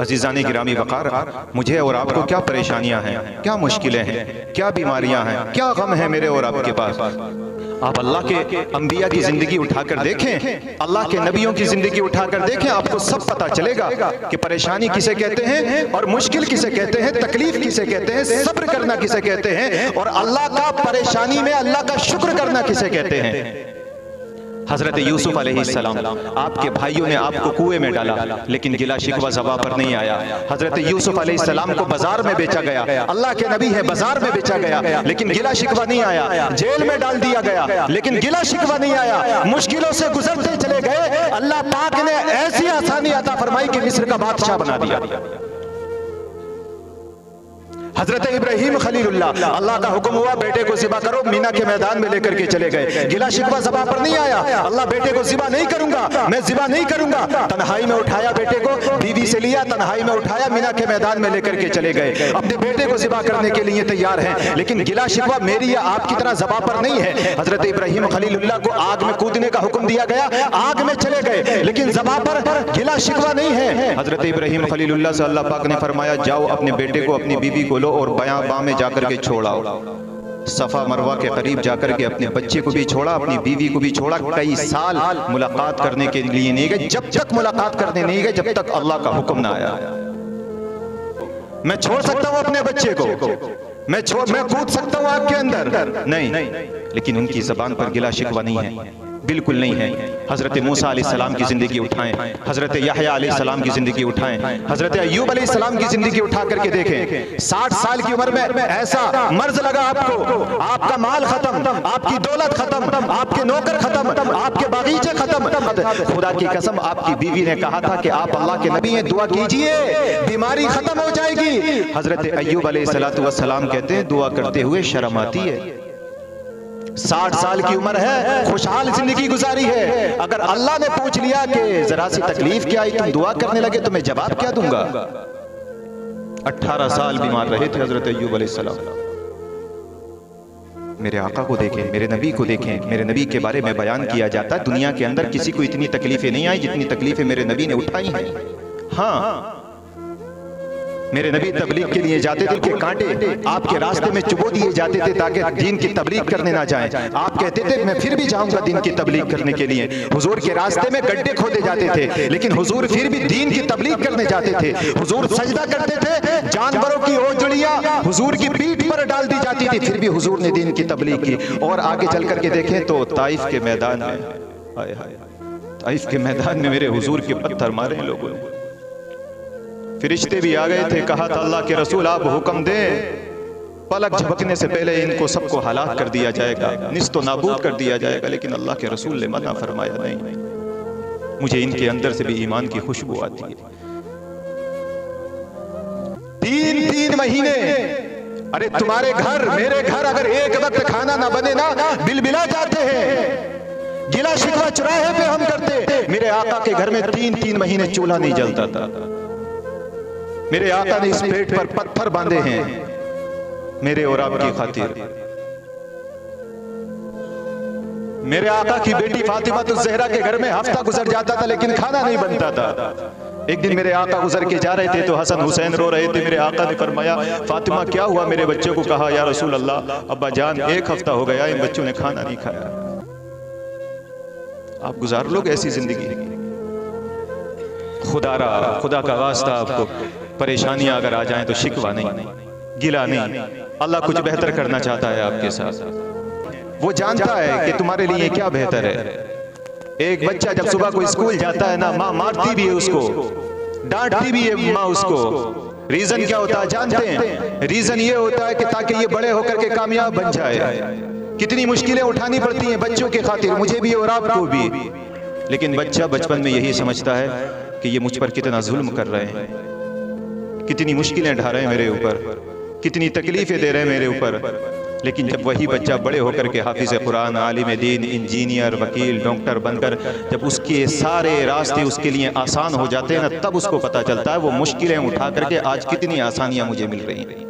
अज़ीज़ाने गिरामी वक़ार, मुझे और आपको क्या परेशानियां हैं, क्या मुश्किलें हैं, क्या बीमारियां हैं, क्या गम है मेरे और आपके पास। आप अल्लाह के अंबिया की ज़िंदगी उठाकर देखें, अल्लाह के नबियों की ज़िंदगी उठाकर देखें, आपको सब पता चलेगा कि परेशानी किसे कहते हैं और मुश्किल किसे कहते हैं, तकलीफ किसे कहते हैं, सब्र करना किसे कहते हैं और अल्लाह का परेशानी में अल्लाह का शुक्र करना किसे कहते हैं। हजरत यूसुफ अलैहिस्सलाम, आपके भाइयों ने आपको कुएं में डाला, लेकिन गिला शिकवा ज़बां पर नहीं आया। हजरत यूसुफ अलैहिस्सलाम को बाजार में बेचा गया, अल्लाह के नबी है, बाजार में बेचा गया, लेकिन गिला शिकवा नहीं आया। जेल में डाल दिया गया, लेकिन गिला शिकवा नहीं आया। मुश्किलों से गुजरते चले गए, अल्लाह पाक ने ऐसी आसानी अता फरमाई कि मिस्र का बादशाह बना दिया। हजरत इब्राहीम खलीलुल्लाह, अल्लाह का हुक्म हुआ बेटे को ज़िबा करो, मीना के मैदान में लेकर के चले गए। गिला शिकवा ज़बां पर नहीं आया, अल्लाह बेटे को ज़िबा नहीं करूंगा, मैं ज़िबा नहीं करूंगा। तन्हाई में उठाया बेटे को, बीवी से लिया, तन्हाई में उठाया, मीना के मैदान में लेकर के चले गए। अपने बेटे को ज़िबा करने के लिए तैयार हैं, लेकिन गिला शिकवा मेरी या आपकी तरह ज़बां पर नहीं है। हजरत इब्राहीम खलीलुल्लाह को आग में कूदने का हुक्म दिया गया, आग में चले गए, लेकिन ज़बां पर गिला शिकवा नहीं है। हजरत इब्राहीम खलीलुल्लाह से अल्लाह पाक ने फरमाया, जाओ अपने बेटे को, अपनी बीवी को लो और बयां बां में जाकर के छोड़ाओ। सफा मरवा के करीब जाकर के अपने बच्चे को भी छोड़ा, अपनी बीवी को भी छोड़ा। कई साल मुलाकात करने के लिए नहीं गए, जब तक मुलाकात करने नहीं गए जब तक अल्लाह का हुक्म ना आया। मैं छोड़ सकता हूं अपने बच्चे को, मैं कूद सकता हूं आपके अंदर, नहीं, लेकिन उनकी जबान पर गिला शिकवा नहीं है, बिल्कुल नहीं है। हजरत मूसा अलैहिस्सलाम की जिंदगी उठाएं, हजरत यहया अलैहिस्सलाम की जिंदगी उठाएं, हजरत अय्यूब अलैहिस्सलाम की जिंदगी उठा करके देखें। 60 साल की उम्र में ऐसा मर्ज लगा आपको, आपका माल खत्म, आपकी दौलत खत्म, आपके नौकर खत्म, आपके बागीचे खत्म। खुदा की कसम, आपकी बीवी ने कहा था कि आप अल्लाह के नबी हैं, दुआ कीजिए बीमारी खत्म हो जाएगी। हजरत अय्यूब अलैहिस्सलाम कहते हैं दुआ करते हुए शर्म आती है। 60 साल की उम्र है, खुशहाल जिंदगी गुजारी है, अगर अल्लाह ने पूछ लिया कि जरा सी तकलीफ क्या आई, तुम दुआ करने लगे, तो मैं जवाब क्या दूंगा। 18 साल बीमार रहे थे हजरत अय्यूब अलैहिस्सलाम। मेरे आका को देखें, मेरे नबी को देखें, मेरे नबी के बारे में बयान किया जाता है, दुनिया के अंदर किसी को इतनी तकलीफें नहीं आई जितनी तकलीफें मेरे नबी ने उठाई हैं। हाँ, मेरे नबी तबलीग के लिए जाते थे कि कांटे आपके रास्ते में चुबो दिए जाते थे ताकि दीन की तबलीग करने ना जाएं। आप कहते थे मैं फिर भी जाऊंगा दीन की तबलीग करने के लिए। हुजूर के रास्ते में गड्ढे खोदे जाते थे, लेकिन हुजूर फिर भी दीन की तबलीग करने जाते थे। हुजूर सजदा करते थे, जानवरों की ओजड़ियां हुजूर की पीठ पर डाल दी जाती थी, फिर भी हुजूर ने दीन की तबलीग की। और आगे चल करके देखें तो ताइफ के मैदान में, ताइफ के मैदान में मेरे हुजूर के पत्थर मारे लोगों ने। फरिश्ते भी आ गए थे, कहा था अल्लाह के रसूल आप हुक्म दें, पलक झपकने से पहले इनको सबको हलाक कर दिया जाएगा, निस्तो नाबूद कर दिया जाएगा, लेकिन अल्लाह के रसूल ने मना फरमाया, नहीं, मुझे इनके अंदर से भी ईमान की खुशबू आती है। 3 महीने, अरे तुम्हारे घर मेरे घर अगर एक वक्त खाना ना बने ना, बिलबिला जाते हैं। गिला शिकवा चुराहे पे हम करते, मेरे आका के घर में 3 महीने चूल्हा नहीं जलता था। मेरे आका ने इस पेट पर पत्थर बांधे हैं मेरे और आपकी खातिर। मेरे आका की बेटी फातिमा तो ज़हरा के घर में हफ्ता गुजर जाता था लेकिन खाना नहीं बनता था। एक दिन मेरे आका गुजर के जा रहे थे तो हसन हुसैन रो रहे थे। मेरे आका ने फरमाया फातिमा क्या हुआ मेरे बच्चों को। कहा या रसूल अल्लाह अब्बा जान 1 हफ्ता हो गया इन बच्चों ने खाना नहीं खाया। आप गुजार लोगे ऐसी जिंदगी। खुदा का वास्ता आपको परेशानियां अगर आ जाएं तो शिकवा नहीं, गिला नहीं। अल्लाह कुछ बेहतर करना चाहता है आपके साथ। वो जानता है कि तुम्हारे लिए क्या बेहतर है। एक बच्चा जब सुबह को स्कूल जाता है ना, माँ मारती भी है उसको, डांटती भी है माँ उसको। रीजन क्या होता है जानते हैं? रीजन ये होता है कि ताकि ये बड़े होकर के कामयाब बन जाए। कितनी मुश्किलें उठानी पड़ती हैं बच्चों के खातिर, मुझे भी और आपको भी। लेकिन बच्चा बचपन में यही समझता है कि ये मुझ पर कितना जुल्म कर रहे हैं, कितनी मुश्किलें ढा रहे हैं मेरे ऊपर, कितनी तकलीफें दे रहे हैं मेरे ऊपर। लेकिन जब वही बच्चा बड़े होकर के हाफिज़ कुरान, आलिम दीन, इंजीनियर, वकील, डॉक्टर बनकर जब उसके सारे रास्ते उसके लिए आसान हो जाते हैं ना, तब उसको पता चलता है वो मुश्किलें उठा करके आज कितनी आसानियां मुझे मिल रही हैं।